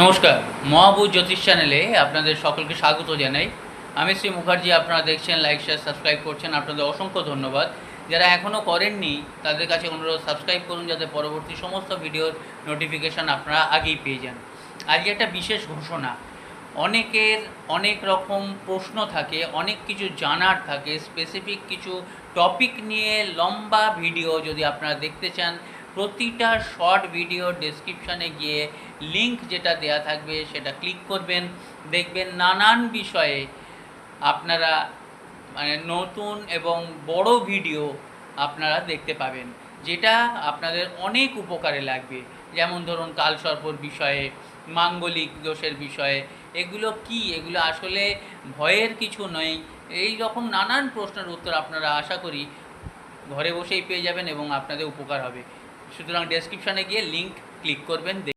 নমস্কার, মহাভূত জ্যোতিষ চ্যানেলে আপনাদের সকলকে স্বাগত জানাই। আমি শ্রী মুখার্জি। আপনারা দেখছেন, লাইক, শেয়ার, সাবস্ক্রাইব করছেন, আপনাদের অসংখ্য ধন্যবাদ। যারা এখনও করেননি তাদের কাছে অনুরোধ, সাবস্ক্রাইব করুন যাতে পরবর্তী সমস্ত ভিডিওর নোটিফিকেশান আপনারা আগেই পেয়ে যান। আজকে একটা বিশেষ ঘোষণা। অনেকের অনেক রকম প্রশ্ন থাকে, অনেক কিছু জানার থাকে, স্পেসিফিক কিছু টপিক নিয়ে লম্বা ভিডিও যদি আপনারা দেখতে চান, প্রতিটা শর্ট ভিডিও ডেসক্রিপশানে গিয়ে লিংক যেটা দেয়া থাকবে সেটা ক্লিক করবেন। দেখবেন নানান বিষয়ে আপনারা নতুন এবং বড় ভিডিও আপনারা দেখতে পাবেন, যেটা আপনাদের অনেক উপকারে লাগবে। যেমন ধরুন, কালসর্পর বিষয়ে, মাঙ্গলিক দোষের বিষয়ে, এগুলো কি, এগুলো আসলে ভয়ের কিছু নয়। এই রকম নানান প্রশ্নের উত্তর আপনারা আশা করি ঘরে বসেই পেয়ে যাবেন এবং আপনাদের উপকার হবে। সুতরাং ডেসক্রিপশানে গিয়ে লিংক ক্লিক করবেন।